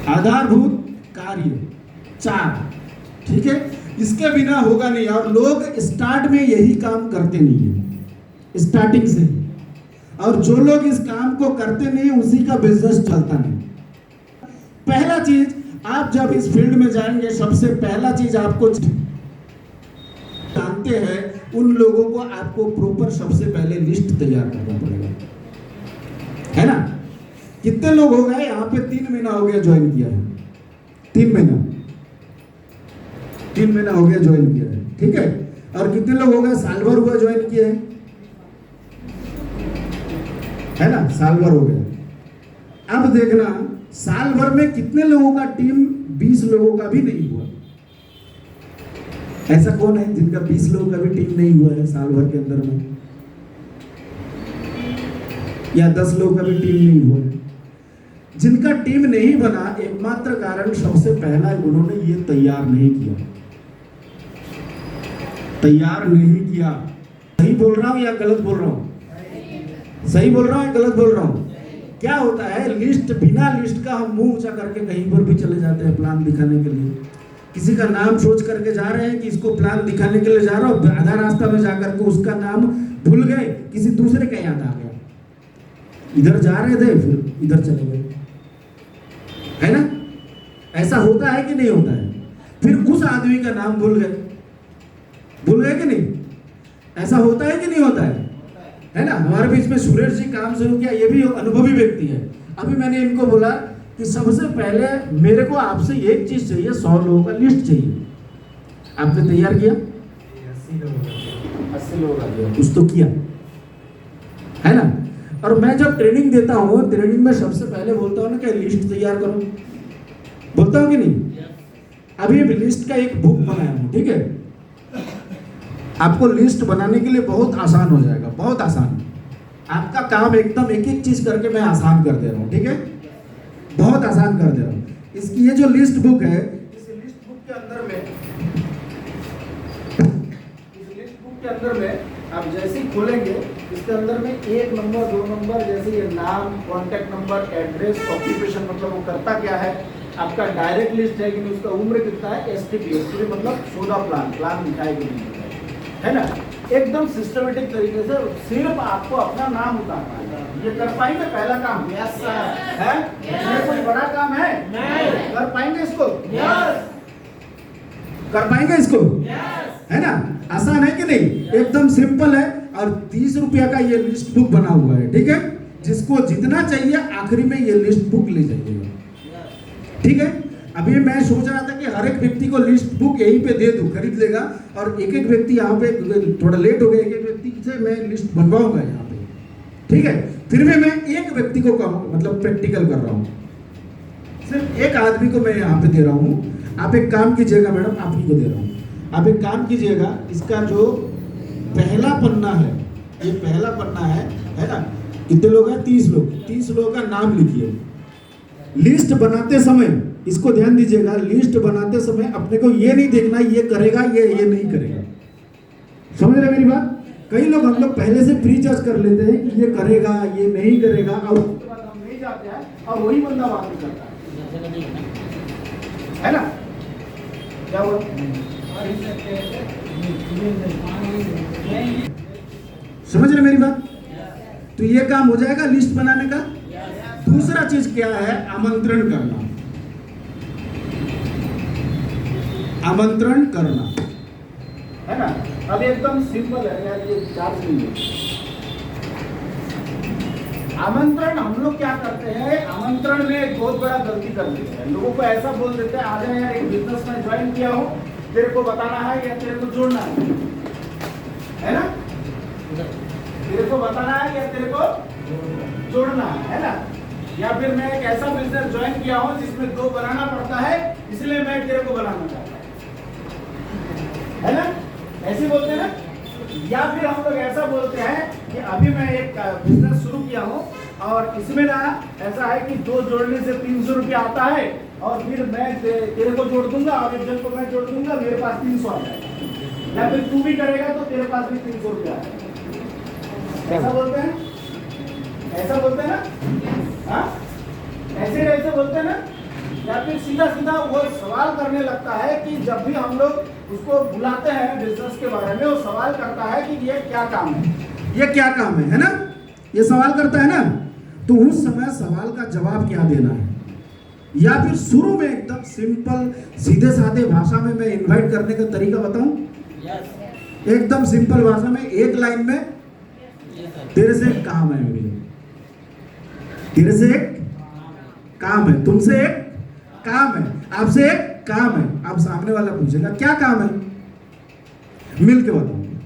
आधारभूत कार्य 4, ठीक है। इसके बिना होगा नहीं, और लोग स्टार्ट में यही काम करते नहीं है, स्टार्टिंग से। और जो लोग इस काम को करते नहीं उसी का बिजनेस चलता नहीं। पहला चीज, आप जब इस फील्ड में जाएंगे, सबसे पहला चीज आपको जानते हैं, उन लोगों को आपको प्रॉपर सबसे पहले लिस्ट तैयार करना पड़ेगा, है ना। कितने लोग हो गए यहाँ पे 3 महीना हो गया ज्वाइन किया है, 3 महीना हो गया ज्वाइन किया है, ठीक है। और कितने लोग हो गए साल भर हुआ ज्वाइन किया है ना, साल भर हो गया। अब देखना साल भर में कितने लोगों का टीम 20 लोगों का भी नहीं हुआ। ऐसा कौन है जिनका 20 लोगों का भी टीम नहीं हुआ है साल भर के अंदर में, या 10 लोगों का भी टीम नहीं हुआ है। जिनका टीम नहीं बना, एकमात्र कारण सबसे पहला उन्होंने ये तैयार नहीं किया। सही बोल रहा हूं या गलत बोल रहा हूं? सही बोल रहा हूं या गलत बोल रहा हूं? क्या होता है, लिस्ट, बिना लिस्ट का हम मुंह ऊंचा करके कहीं पर भी चले जाते हैं प्लान दिखाने के लिए। किसी का नाम सोच करके जा रहे हैं कि इसको प्लान दिखाने के लिए जा रहा हूं, आधा रास्ता में जाकर के उसका नाम भूल गए, किसी दूसरे का याद आ गया। इधर जा रहे थे फिर इधर चले गए, है ना। ऐसा होता है कि नहीं होता है? फिर उस आदमी का नाम भूल गए कि नहीं? ऐसा होता है कि नहीं होता है ना। हमारे बीच में सुरेश जी काम शुरू किया, ये भी अनुभवी व्यक्ति है। अभी मैंने इनको बोला कि सबसे पहले मेरे को आपसे एक चीज चाहिए, 100 लोगों का लिस्ट चाहिए। आपने तैयार किया? 80 लोगों का दिया, कुछ तो किया, है ना। और मैं जब ट्रेनिंग देता हूँ, ट्रेनिंग में सबसे पहले बोलता हूँ ना कि लिस्ट तैयार करो, बोलता हूँ कि नहीं। अभी लिस्ट का एक बुक बनाया हूँ, ठीक है। आपको लिस्ट बनाने के लिए बहुत आसान हो जाएगा, बहुत आसान। आपका काम एकदम एक एक चीज करके मैं आसान कर दे रहा हूँ, ठीक है, बहुत आसान कर दे रहा हूँ। इसकी ये जो लिस्ट बुक है, इस लिस्ट बुक के अंदर में आप जैसे ही खोलेंगे, इसके अंदर में 1 नंबर 2 नंबर, जैसे ये नाम, कॉन्टैक्ट नंबर, एड्रेस, ऑक्यूपेशन मतलब वो करता क्या है, आपका डायरेक्ट लिस्ट है कि नहीं, उसका उम्र कितना है, एसटीपी मतलब सोदा प्लान दिखाएगी नहीं, है ना। एकदम सिस्टमेटिक तरीके से सिर्फ आपको अपना नाम उतारना है। ये कर पाएंगे? पहला काम है, ये कोई बड़ा काम है? नहीं। कर पाएंगे इसको? कर पाएंगे इसको? है ना। आसान है कि नहीं? एकदम सिंपल है। और 30 रुपया का ये लिस्ट बुक बना हुआ है, ठीक है। जिसको जितना चाहिए आखिरी में ये लिस्ट बुक ले जाइएगा, ठीक है। अभी मैं सोच रहा था कि हर एक व्यक्ति को लिस्ट बुक यहीं पे दे दूं, खरीद लेगा, और एक एक व्यक्ति यहाँ पे थोड़ा लेट हो गया, एक एक व्यक्ति से मैं लिस्ट बनवाऊंगा यहाँ पे, ठीक है। फिर भी मैं एक व्यक्ति को मतलब प्रैक्टिकल कर रहा हूँ, सिर्फ एक आदमी को मैं यहाँ पे दे रहा हूँ। आप एक काम कीजिएगा मैडम, आप ही को दे रहा हूँ, आप एक काम कीजिएगा, इसका जो पहला पन्ना है, ये पहला पन्ना है ना। कितने लोग हैं? 30 लोग। 30 लोगों का नाम लिखिए। लिस्ट बनाते समय इसको ध्यान दीजिएगा, लिस्ट बनाते समय अपने को ये नहीं देखना ये करेगा ये नहीं करेगा। समझ रहे मेरी बात? कई लोग, हम लोग पहले से प्री जज कर लेते हैं कि ये करेगा ये नहीं करेगा, और उसके बाद हम नहीं जाते हैं और वही बंदा बात नहीं करता है ना। क्या हुआ? समझ रहे मेरी बात? तो ये काम हो जाएगा लिस्ट बनाने का। दूसरा चीज क्या है? आमंत्रण करना। आमंत्रण करना, है ना। अब एकदम सिंपल है यार, ये चार्ज नहीं है। आमंत्रण हम लोग क्या करते हैं, आमंत्रण में एक बहुत बड़ा गलती कर देते हैं। लोगों को ऐसा बोल देते हैं, आ जाए यार, एक बिजनेस में ज्वाइन किया हो, तेरे को बताना है या तेरे को जोड़ना है ना। तेरे को बताना है या तेरे को जोड़ना है ना। या फिर मैं एक ऐसा बिजनेस ज्वाइन किया हूं जिसमें 2 बनाना पड़ता है, इसलिए मैं तेरे को बनाना चाहता हूं, है ना। ऐसे बोलते हैं ना। या फिर हम लोग ऐसा बोलते हैं कि अभी मैं एक बिजनेस शुरू किया हूं और इसमें ना ऐसा है कि 2 जोड़ने से 300 रुपया आता है, और फिर मैं तेरे को जोड़ दूंगा और एक जन को मैं जोड़ दूंगा, मेरे पास 300 आ जाएगा। या फिर तू भी करेगा तो तेरे पास भी 300 रुपया आएगा। ऐसा बोलते हैं, ऐसा बोलते हैं ना। हाँ, ऐसे बोलते हैं ना। या फिर सीधा सीधा वो सवाल करने लगता है कि जब भी हम लोग उसको बुलाते हैं बिजनेस के बारे में, वो सवाल करता है कि ये क्या काम है, ये क्या काम है ना, ये सवाल करता है ना। तो उस समय सवाल का जवाब क्या देना है, या फिर शुरू में एकदम सिंपल सीधे साधे भाषा में मैं इनवाइट करने का तरीका बताऊं? एकदम सिंपल भाषा में एक लाइन में, तेरे से एक काम है मेरे, तेरे से एक काम है, तुमसे एक काम है, आपसे एक काम है। आप सामने वाला पूछेगा क्या काम है, मिल के बताऊंगा।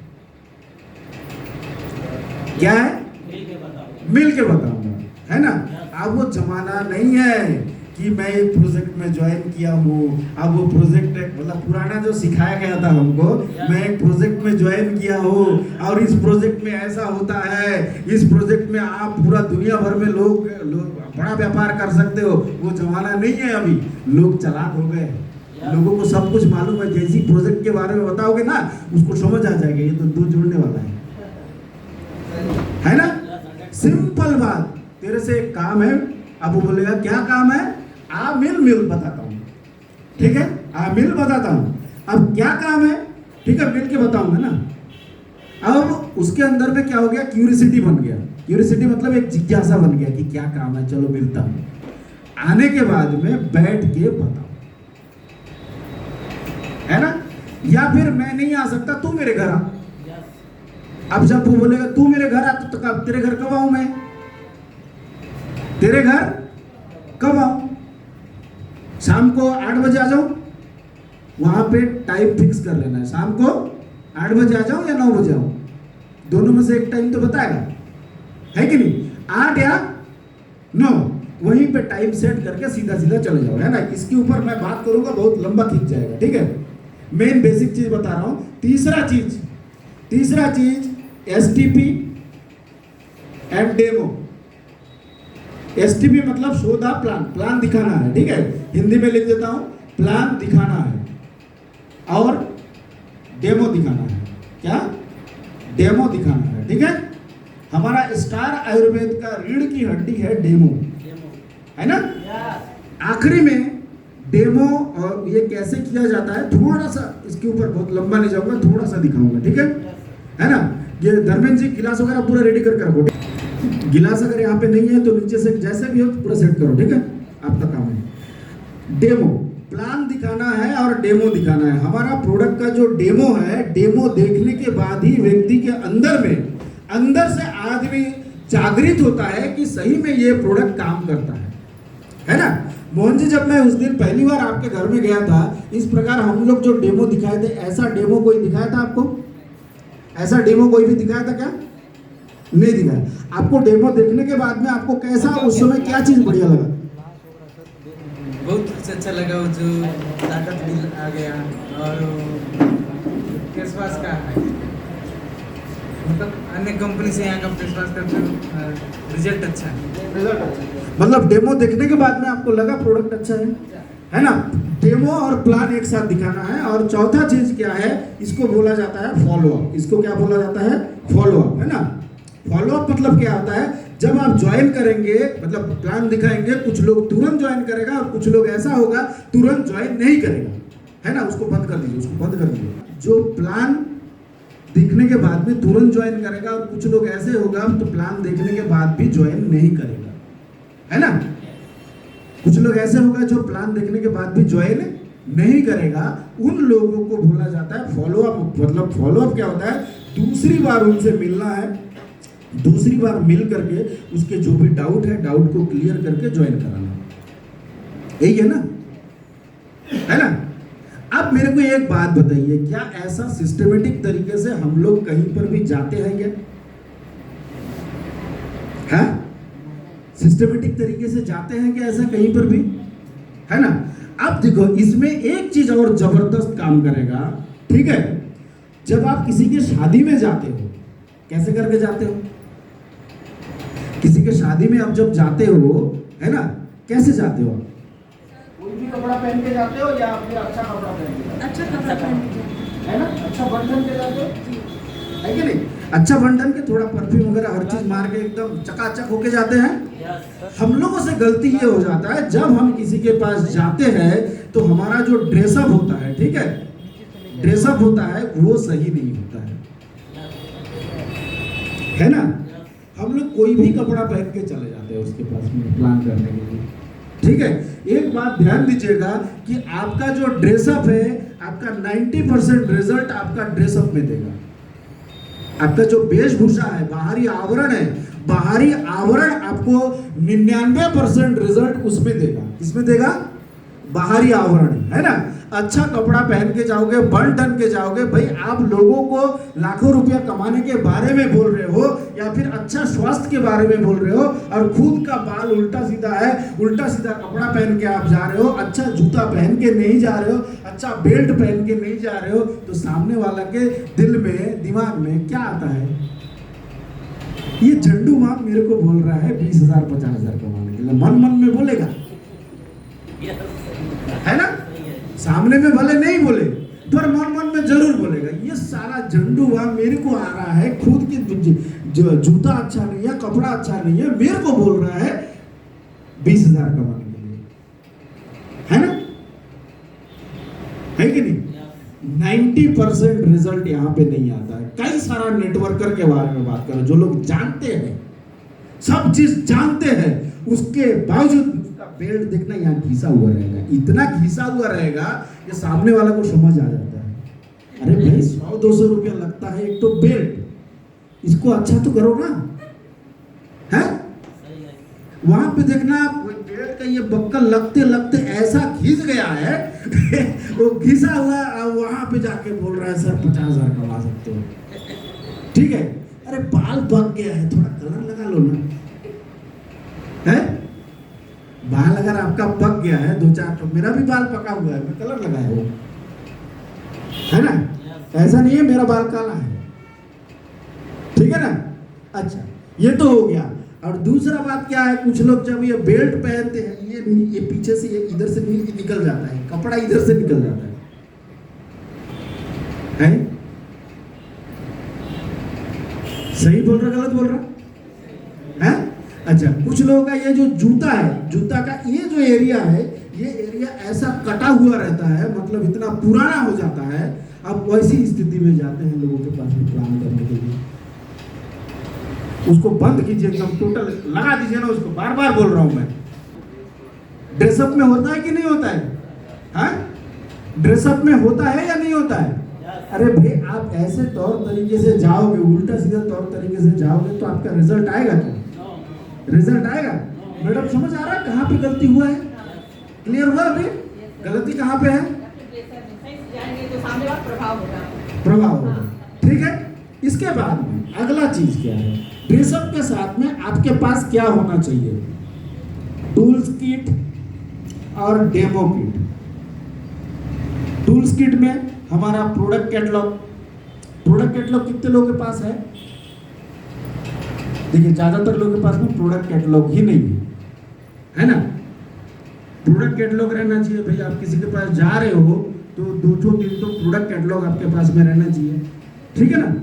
क्या है? मिल के बताऊंगा, है ना। अब वो जमाना नहीं है कि मैं एक प्रोजेक्ट में ज्वाइन किया हूँ, अब वो प्रोजेक्ट मतलब पुराना जो सिखाया गया था हमको, मैं एक प्रोजेक्ट में ज्वाइन किया हूँ और इस प्रोजेक्ट में ऐसा होता है, इस प्रोजेक्ट में आप पूरा दुनिया भर में लोग बड़ा व्यापार कर सकते हो। वो जमाना नहीं है, अभी लोग चालाक हो गए, लोगों को सब कुछ मालूम है। जैसी प्रोजेक्ट के बारे में बताओगे ना, उसको समझ आ जाएगा ये तो दो जोड़ने वाला है ना। सिंपल बात, तेरे से एक काम है। अब वो बोलेगा क्या काम है, आ मिल बताता हूँ, ठीक है, आ मिल बताता हूँ। अब क्या काम है, ठीक है, मिल के बताऊंगा ना। अब उसके अंदर में क्या हो गया, क्यूरियोसिटी बन गया। क्यूरियोसिटी मतलब एक जिज्ञासा बन गया कि क्या काम है, चलो मिलता हूँ। आने के बाद में बैठ के बताओ, है ना। या फिर मैं नहीं आ सकता, तू मेरे घर आ। अब जब वो बोलेगा तू मेरे घर आ, तो कब तेरे घर कब आऊं मैं, तेरे घर कब आऊं? शाम को 8 बजे आ जाऊं, वहां पे टाइम फिक्स कर लेना है। शाम को 8 बजे आ जाऊं या 9 बजे आऊं, दोनों में से एक टाइम तो बताएगा, है कि नहीं। 8 या 9, वहीं पे टाइम सेट करके सीधा सीधा चले जाओ, है ना। इसके ऊपर मैं बात करूंगा, बहुत लंबा खींच जाएगा, ठीक है। मेन बेसिक चीज बता रहा हूं। तीसरा चीज STP एंड डेमो। STP मतलब शो द प्लान दिखाना है, ठीक है। हिंदी में लिख देता हूं, प्लान दिखाना है और डेमो दिखाना है। क्या? डेमो दिखाना है, ठीक है। हमारा स्टार आयुर्वेद का रीढ़ की हड्डी है डेमो, है ना। आखिरी में डेमो और ये कैसे किया जाता है थोड़ा सा, इसके ऊपर बहुत लंबा नहीं जाऊंगा, थोड़ा सा दिखाऊंगा, ठीक है ना। ये धर्मेंद्र जी गिलास वगैरह पूरा रेडी करके रखो। गिलास अगर यहाँ पे नहीं है तो नीचे से जैसे भी हो पूरा सेट करो, ठीक है, आपका काम है। डेमो, प्लान दिखाना है और डेमो दिखाना है। हमारा प्रोडक्ट का जो डेमो है, डेमो देखने के बाद ही व्यक्ति के अंदर से आदमी जागृत होता है कि सही में ये प्रोडक्ट काम करता है ना। मोहन जी, जब मैं उस दिन पहली बार आपके घर में गया था, इस प्रकार हम लोग जो डेमो दिखाए थे, ऐसा डेमो कोई दिखाया था आपको? ऐसा डेमो कोई भी दिखाया था क्या? नहीं दिखाया। आपको डेमो देखने के बाद में आपको कैसा, उस समय क्या चीज बढ़िया लगा? बहुत अच्छा लगा, वो जो ताकत भी आ गया और फेस वॉश का है, मतलब अन्य कंपनी से यहाँ का फेस वॉश का रिजल्ट अच्छा है। मतलब डेमो देखने के बाद में आपको लगा प्रोडक्ट अच्छा है ना। डेमो और प्लान एक साथ दिखाना है। और चौथा चीज क्या है, इसको बोला जाता है फॉलोअप। इसको क्या बोला जाता है? फॉलोअप, है ना। फॉलोअप मतलब क्या होता है, जब आप ज्वाइन करेंगे, मतलब प्लान दिखाएंगे, कुछ लोग तुरंत ज्वाइन करेगा और कुछ लोग ऐसा होगा तुरंत ज्वाइन नहीं करेगा, है ना। उसको बंद कर दीजिए, उसको बंद कर दीजिए। जो प्लान दिखने के बाद में तुरंत ज्वाइन करेगा और कुछ लोग ऐसे होगा तो प्लान देखने के बाद भी ज्वाइन नहीं करेगा, है ना। कुछ लोग ऐसे होगा जो प्लान देखने के बाद भी ज्वाइन नहीं करेगा, उन लोगों को बोला जाता है फॉलोअप। मतलब फॉलोअप क्या होता है, दूसरी बार उनसे मिलना है, दूसरी बार मिल करके उसके जो भी डाउट है, डाउट को क्लियर करके ज्वाइन कराना, यही है ना, है ना। अब मेरे को एक बात बताइए, क्या ऐसा सिस्टमेटिक तरीके से हम लोग कहीं पर भी जाते हैं क्या? है सिस्टमेटिक तरीके से जाते हैं क्या ऐसा कहीं पर भी, है ना। अब देखो, इसमें एक चीज और जबरदस्त काम करेगा, ठीक है। जब आप किसी की शादी में जाते हो, कैसे करके जाते हो? किसी के शादी में आप जब जाते हो, है ना, कैसे जाते हो? कोई भी कपड़ा पहन के जाते हो या फिर अच्छा कपड़ा पहन के? अच्छा कपड़ा पहन के, है ना, अच्छा बर्तन के जाते हो, है कि नहीं। अच्छा बंधन के थोड़ा परफ्यूम वगैरह हर चीज मार के एकदम चकाचक होके जाते हैं। हम लोगों से गलती ये हो जाता है, जब हम किसी के पास जाते हैं तो हमारा जो ड्रेसअप होता है, ठीक है, ड्रेसअप होता है वो सही नहीं होता है ना। हम लोग कोई भी कपड़ा पहन के चले जाते हैं उसके पास में प्लान करने के लिए, ठीक है। एक बात ध्यान दीजिएगा कि आपका जो ड्रेसअप है, आपका 90% रिजल्ट आपका ड्रेसअप में देगा। आपका जो वेशभूषा है, बाहरी आवरण है, बाहरी आवरण आपको 99% रिजल्ट उसमें देगा। किसमें देगा? बाहरी आवरण, है ना। अच्छा कपड़ा पहन के जाओगे, बन ठन के जाओगे, भाई आप लोगों को लाखों रुपया कमाने के बारे में बोल रहे हो या फिर अच्छा स्वास्थ्य के बारे में बोल रहे हो, और खुद का बाल उल्टा सीधा है, उल्टा सीधा कपड़ा पहन के आप जा रहे हो, अच्छा जूता पहन के नहीं जा रहे हो, अच्छा बेल्ट पहन के नहीं जा रहे हो, तो सामने वाला के दिल में, दिमाग में क्या आता है? ये झंडू माम मेरे को बोल रहा है 20,000 50,000 कमाने के लिए, मन मन में बोलेगा, है ना। सामने में भले नहीं बोले पर मन मन में जरूर बोलेगा, ये सारा झंडू माम मेरे को आ रहा है, खुद की जूता अच्छा नहीं है, कपड़ा अच्छा नहीं है, मेरे को बोल रहा है 20,000 कमाने के लिए, है ना, है कि नहीं। 90% रिजल्ट यहाँ पे नहीं आता है। कई सारा नेटवर्कर के बारे में बात करो, जो लोग जानते हैं, सब चीज जानते हैं, उसके बावजूद उसका बेल्ट देखना यहाँ घिसा हुआ रहेगा, इतना घिसा हुआ रहेगा कि सामने वाला को समझ आ जाता है, अरे भाई 100-200 रुपया लगता है एक तो बेल्ट, इसको अच्छा तो करो ना, है। वहां पे देखना बेल्ट का ये बक्कल लगते लगते ऐसा घिस गया है वो घिसा हुआ, वहां पे जाके बोल रहा है सर 50,000 कमा सकते हो, ठीक है। अरे बाल पक गया है, थोड़ा कलर लगा लो ना, है। बाल अगर आपका पक गया है 2-4, तो मेरा भी बाल पका हुआ है, मैं कलर लगाया हूँ, है ना। ऐसा नहीं है मेरा बाल काला है, ठीक है ना। अच्छा, ये तो हो गया। और दूसरा बात क्या है, कुछ लोग जब ये बेल्ट पहनते हैं, ये पीछे से, ये इधर से निकल जाता है, कपड़ा इधर से निकल जाता है? सही बोल रहा गलत बोल रहा है? अच्छा, कुछ लोगों का ये जो जूता है, जूता का ये जो एरिया है, ये एरिया ऐसा कटा हुआ रहता है, मतलब इतना पुराना हो जाता है। अब वैसी स्थिति में जाते हैं लोगों के पास में प्लान करने के लिए, उसको बंद कीजिए, एकदम टोटल लगा दीजिए ना उसको, बार बार बोल रहा हूं मैं। ड्रेसअप में होता है कि नहीं होता है? हाँ, ड्रेसअप में होता है या नहीं होता है? अरे भाई आप ऐसे तौर तरीके से जाओगे, उल्टा सीधा तौर तरीके से जाओगे तो आपका रिजल्ट आएगा क्या? रिजल्ट आएगा? मैडम समझ आ रहा है कहाँ पे गलती हुआ है? क्लियर हुआ अभी? गलती कहाँ पे है? प्रभाव होगा, ठीक है। इसके बाद में अगला चीज क्या है? ड्रेसअप के साथ में आपके पास क्या होना चाहिए? टूल्स किट और डेमो किट। टूल्स किट में हमारा प्रोडक्ट कैटलॉग। प्रोडक्ट कैटलॉग कितने लोगों के पास है? देखिए ज्यादातर लोगों के पास में प्रोडक्ट कैटलॉग ही नहीं है ना। प्रोडक्ट कैटलॉग रहना चाहिए भाई, आप किसी के पास जा रहे हो तो 2-3 प्रोडक्ट कैटलॉग आपके पास में रहना चाहिए, ठीक है ना।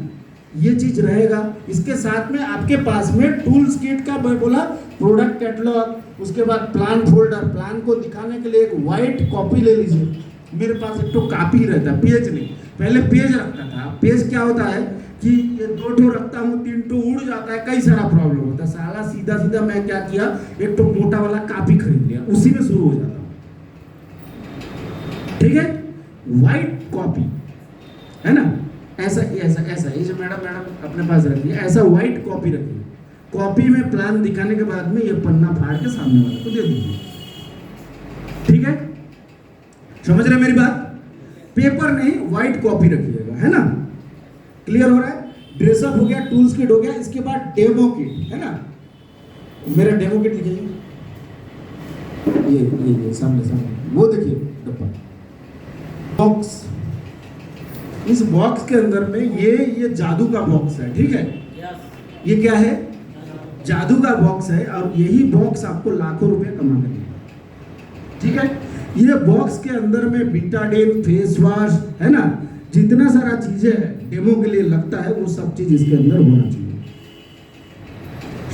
ये चीज रहेगा। इसके साथ में आपके पास में टूल्स किट का बोला, प्रोडक्ट कैटलॉग, उसके बाद प्लान फोल्डर। प्लान को दिखाने के लिए एक वाइट कॉपी ले लीजिए। मेरे पास एक तो कॉपी रहता है, पेज नहीं। पहले पेज रखता था। पेज क्या होता है कि ये 2 ठो रखता हूँ, 3 ठो उड़ जाता है, कई सारा प्रॉब्लम होता है। साला सीधा सीधा मैं क्या किया, एक तो मोटा वाला कॉपी खरीद लिया, उसी में शुरू हो जाता हूँ, ठीक है। वाइट कॉपी है ना, ऐसा ऐसा ऐसा, ये जो मैडम अपने पास रखिए, ऐसा वाइट कॉपी रखिए। कॉपी में प्लान दिखाने के बाद में ये पन्ना फाड़ के सामने वाले को दे दीजिए, ठीक है। समझ रहे मेरी बात? पेपर नहीं, वाइट कॉपी रखिएगा, है ना। क्लियर हो रहा है? ड्रेसअप हो गया, टूल्स किट हो गया। इसके बाद डेमो किट, है ना। मेरा डेमो किट लिखिए, ये सामने वो देखिए डब्बा, बॉक्स। इस बॉक्स के अंदर में ये जादू का बॉक्स है, ठीक है। ये क्या है? जादू का बॉक्स है, और यही बॉक्स आपको लाखों रुपए कमा के देगा, ठीक है। ये बॉक्स के अंदर में बीटाडिन फेस वॉश, है ना, जितना सारा चीजें डेमो के लिए लगता है वो सब चीज इसके अंदर होना चाहिए।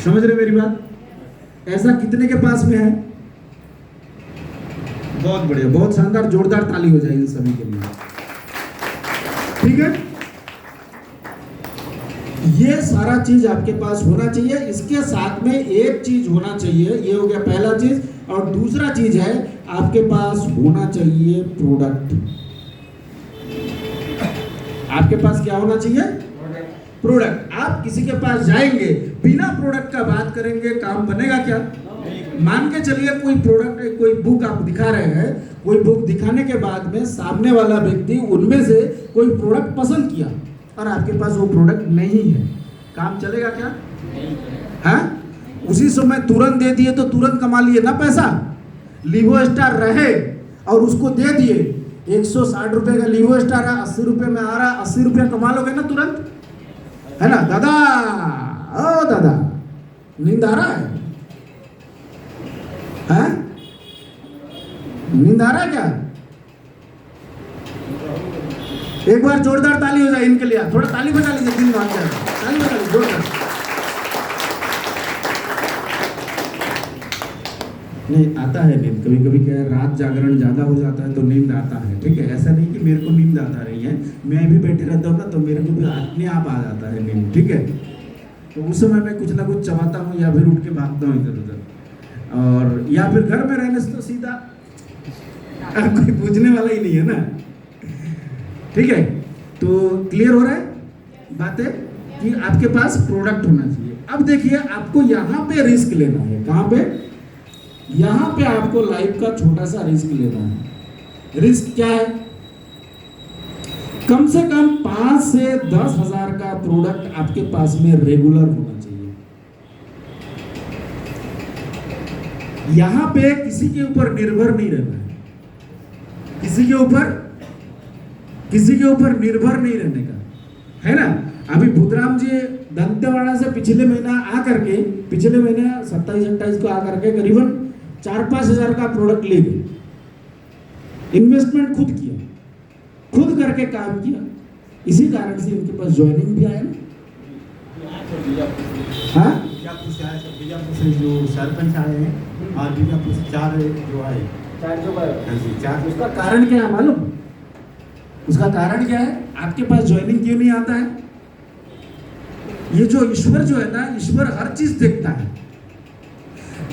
समझ रहे मेरी बात? ऐसा कितने के पास में है? बहुत बढ़िया, बहुत शानदार, जोरदार ताली हो जाए इन सभी के लिए। ठीक है, ये सारा चीज आपके पास होना चाहिए। इसके साथ में एक चीज होना चाहिए, ये हो गया पहला चीज, और दूसरा चीज है आपके पास होना चाहिए प्रोडक्ट। आपके पास क्या होना चाहिए? प्रोडक्ट। आप किसी के पास जाएंगे, बिना प्रोडक्ट का बात करेंगे, काम बनेगा क्या? मान के चलिए कोई प्रोडक्ट, कोई बुक आप दिखा रहे हैं, कोई बुक दिखाने के बाद में सामने वाला व्यक्ति उनमें से कोई प्रोडक्ट पसंद किया और आपके पास वो प्रोडक्ट नहीं है, काम चलेगा क्या? हाँ, उसी समय तुरंत दे दिए तो तुरंत कमा लिए ना पैसा। लिवो स्टार रहे और उसको दे दिए, 160 रुपए का लिवो स्टार है, 80 रुपए में आ रहा, 80 रुपया कमा लोगे ना तुरंत, है ना? दादा, ओ दादा, नींद आ रहा है? हैं? नींद आ रहा है क्या? एक बार जोरदार ताली हो जाए इनके लिए, थोड़ा ताली बजा लीजिए, दिन भाग जाए, ताली बजा लीजिए जोरदार। नहीं आता है नींद, कभी कभी क्या है, रात जागरण ज्यादा हो जाता है तो नींद आता है। ठीक है, ऐसा नहीं कि मेरे को नींद आता नहीं है, मैं भी बैठे रहता हूँ ना तो मेरे को भी अपने आप आ जाता है नींद। ठीक है, तो उस समय मैं कुछ ना कुछ चबाता हूँ या फिर उठ के भागता हूँ इधर उधर, और या फिर घर में रहने से तो सीधा कोई पूछने वाला ही नहीं है ना। ठीक है, तो क्लियर हो रहा है बातें कि आपके पास प्रोडक्ट होना चाहिए। अब देखिए, आपको यहाँ पे रिस्क लेना है। कहाँ पे? यहाँ पे आपको लाइफ का छोटा सा रिस्क लेना है। रिस्क क्या है? कम से कम 5 से 10 हजार का प्रोडक्ट आपके पास में रेगुलर होना चाहिए। यहाँ पे किसी के ऊपर निर्भर नहीं रहना है, किसी के ऊपर निर्भर नहीं रहने का, है ना? अभी बुद्धराम जी दंतेवाड़ा से पिछले महीने 27-28 को आकर के करीबन 4-5 हजार का प्रोडक्ट ले गए। इन्वेस्टमेंट खुद किया, खुद करके काम किया, इसी कारण से इनके पास ज्वाइनिंग भी आया ना। हाँ, बीजापुर से जो सरपंच आए हैं और बीजापुर से 4 जो आए, 4 उसका कारण क्या है मालूम? उसका कारण क्या है? आपके पास ज्वाइनिंग क्यों नहीं आता है? ये जो ईश्वर जो है ना, ईश्वर हर चीज देखता है।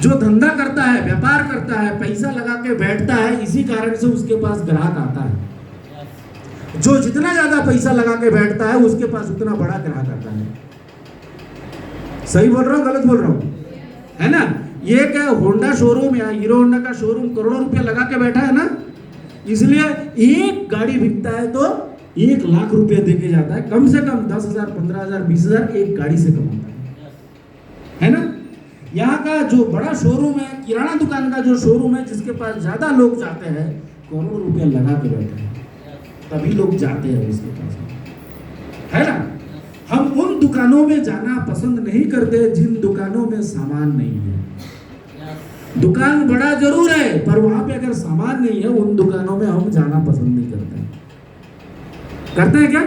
जो धंधा करता है, व्यापार करता है, पैसा लगा के बैठता है, इसी कारण से उसके पास ग्राहक आता है। जो जितना ज्यादा पैसा लगा के बैठता है उसके पास उतना बड़ा ग्राहक आता है। सही बोल रहा हूँ, गलत बोल रहा हूँ? है ना? ये क्या होंडा शोरूम या हीरो होंडा का शोरूम करोड़ों रुपया लगा के बैठा है ना, इसलिए एक गाड़ी बिकता है तो 1 लाख रुपया देके जाता है, कम से कम 10,000, 15,000, 20,000 एक गाड़ी से कमाता है ना? यहाँ का जो बड़ा शोरूम है, किराना दुकान का जो शोरूम है, जिसके पास ज्यादा लोग जाते हैं, करोड़ों रुपया लगा के बैठे हैं, तभी लोग जाते हैं उसके पास, है ना? हम उन दुकानों में जाना पसंद नहीं करते जिन दुकानों में सामान नहीं है। दुकान बड़ा जरूर है, पर वहां पे अगर सामान नहीं है, उन दुकानों में हम जाना पसंद नहीं करते। करते हैं क्या?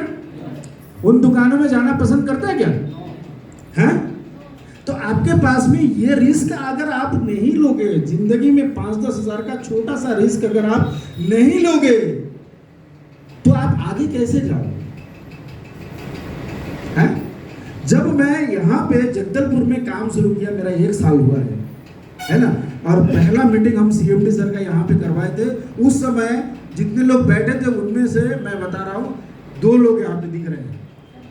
उन दुकानों में जाना पसंद करते हैं क्या? हैं? तो आपके पास में ये रिस्क अगर आप नहीं लोगे, जिंदगी में 5-10 हजार का छोटा सा रिस्क अगर आप नहीं लोगे, तो आप आगे कैसे जाओगे? हैं? जब मैं यहाँ पे जगदलपुर में काम शुरू किया, मेरा 1 साल हुआ है ना? और पहला मीटिंग हम सीएमडी सर का यहाँ पे करवाए थे। उस समय जितने लोग बैठे थे उनमें से मैं बता रहा हूँ 2 लोग यहाँ पे दिख रहे हैं,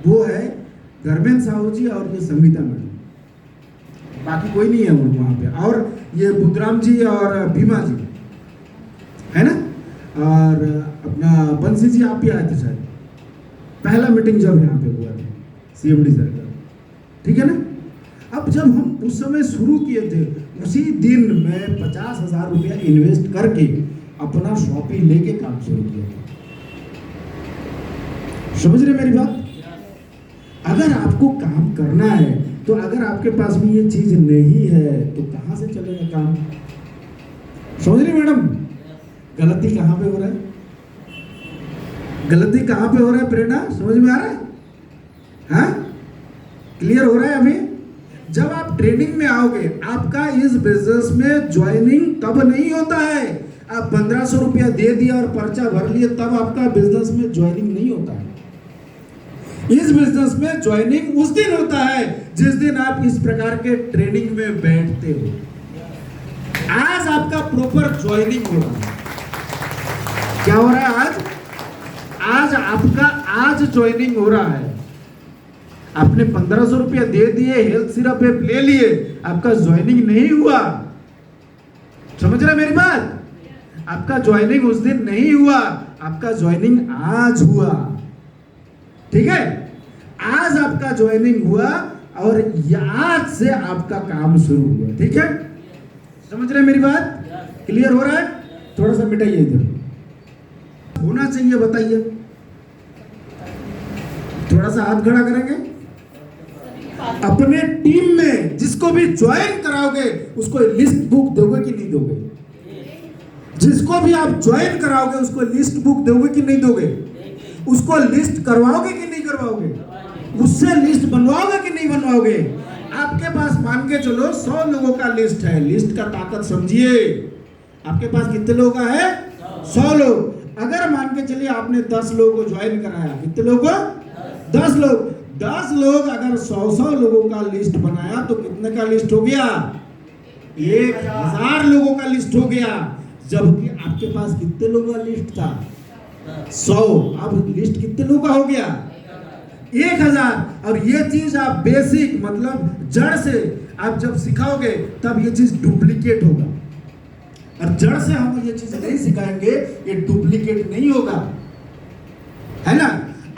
वो है धर्मेंद्र साहू जी और ये संगीता मैडम, बाकी कोई नहीं है वहाँ पे, और ये बुद्धराम जी और भीमा जी, है ना? और अपना बंसी जी, आप भी आए थे शायद, पहला मीटिंग जब यहाँ पे हुआ था सीएमडी सर का, ठीक है ना? अब जब हम उस समय शुरू किए थे, उसी दिन मैं 50,000 रुपया इन्वेस्ट करके अपना शॉपी लेके काम शुरू किया था। समझ रहे मेरी बात? अगर आपको काम करना है, तो अगर आपके पास में ये चीज नहीं है तो कहां से चलेगा काम? समझ रही मैडम? गलती कहां पे हो रहा है? गलती कहाँ पे हो रहा है प्रेरणा, समझ में आ रहा है? हाँ, क्लियर हो रहा है अभी? जब आप ट्रेनिंग में आओगे, आपका इस बिजनेस में ज्वाइनिंग तब नहीं होता है। आप 1500 रुपया दे दिया और पर्चा भर लिए, तब आपका बिजनेस में ज्वाइनिंग नहीं होता है। इस बिजनेस में ज्वाइनिंग उस दिन होता है जिस दिन आप इस प्रकार के ट्रेनिंग में बैठते हो। आज आपका प्रॉपर ज्वाइनिंग हो रहा है। क्या हो रहा है आज आपका आज ज्वाइनिंग हो रहा है। आपने 1500 रुपया दे दिए, हेल्थ सिरप ले लिए, आपका ज्वाइनिंग नहीं हुआ। समझ रहे मेरी बात? आपका ज्वाइनिंग उस दिन नहीं हुआ, आपका ज्वाइनिंग आज हुआ। ठीक है, आज आपका ज्वाइनिंग हुआ और आज से आपका काम शुरू हुआ। ठीक है, समझ रहे मेरी बात? क्लियर हो रहा है? थोड़ा सा मिटाइए इधर, होना चाहिए बताइए। थोड़ा सा हाथ खड़ा करेंगे। अपने टीम में जिसको भी ज्वाइन कराओगे उसको लिस्ट बुक दोगे कि नहीं दोगे? जिसको भी आप ज्वाइन कराओगे उसको लिस्ट बुक दोगे कि नहीं दोगे? उसको लिस्ट करवाओगे कि नहीं करवाओगे? उससे लिस्ट बनवाओगे कि नहीं बनवाओगे? आपके पास मान के चलो 100 लोगों का लिस्ट है। लिस्ट का ताकत समझिए। आपके पास कितने लोगों का है? 100 लोग। अगर मान के चलिए आपने 10 लोगों को ज्वाइन कराया, कितने लोगों को? 10 लोग। 10 लोग अगर 100 लोगों का लिस्ट बनाया तो कितने का लिस्ट हो गया? 1000 लोगों का लिस्ट हो गया। जबकि आपके पास कितने लोगों का लिस्ट था? 100। अब लिस्ट कितने लोगों का हो गया? 1000। और ये चीज आप बेसिक मतलब जड़ से आप जब सिखाओगे तब ये चीज डुप्लीकेट होगा। और जड़ से हम ये चीज नहीं सिखाएंगे, ये डुप्लीकेट नहीं होगा, है ना?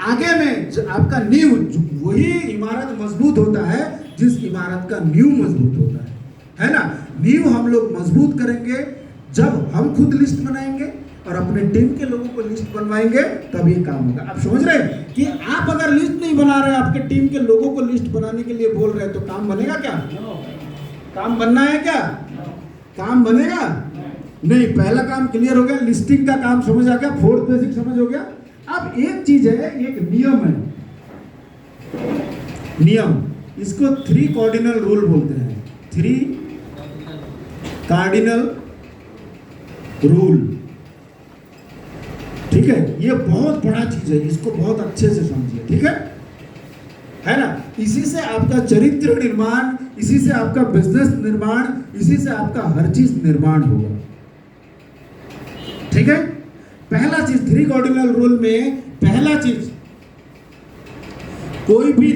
आगे में आपका नींव, वही इमारत मजबूत होता है जिस इमारत का नींव मजबूत होता है ना? नींव हम लोग मजबूत करेंगे जब हम खुद लिस्ट बनाएंगे और अपने टीम के लोगों को लिस्ट बनवाएंगे, तब ये काम होगा। आप समझ रहे हैं कि आप अगर लिस्ट नहीं बना रहे, आपके टीम के लोगों को लिस्ट बनाने के लिए बोल रहे हैं, तो काम बनेगा क्या? काम बनना है क्या? काम बनेगा नहीं। पहला काम क्लियर हो गया, लिस्टिंग का काम समझ आ गया, 4th बेसिक समझ हो गया। अब एक चीज है, एक नियम है। नियम, इसको 3 कार्डिनल रूल बोलते हैं। 3 कार्डिनल रूल। ठीक है, ये बहुत बड़ा चीज है, इसको बहुत अच्छे से समझिए। ठीक है ना? इसी से आपका चरित्र निर्माण, इसी से आपका बिजनेस निर्माण, इसी से आपका हर चीज निर्माण होगा। ठीक है, पहला चीज 3 कार्डिनल रूल में पहला चीज, कोई भी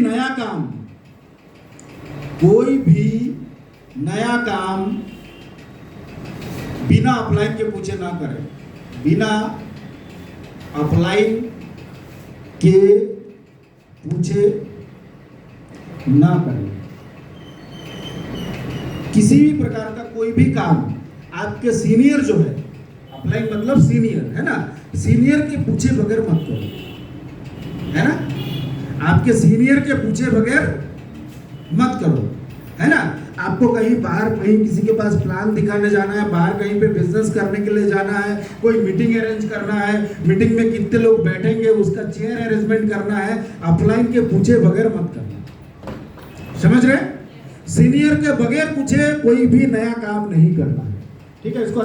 नया काम बिना अपलाइन के पूछे ना करें। बिना अपलाइन के पूछे ना करें। किसी भी प्रकार का कोई भी काम आपके सीनियर जो है, अपलाइन मतलब सीनियर है ना, सीनियर के पूछे बगैर मत करो, है ना? आपके सीनियर के पूछे बगैर मत करो, है ना? आपको कहीं बाहर, कहीं किसी के पास प्लान दिखाने जाना है, बाहर कहीं पे बिजनेस करने के लिए जाना है, कोई मीटिंग अरेंज करना है, मीटिंग में कितने लोग बैठेंगे उसका चेयर अरेंजमेंट करना है, अपलाइन के पूछे बगैर मत करना। समझ रहे? सीनियर के बगैर पूछे कोई भी नया काम नहीं करना है। ठीक है, इसको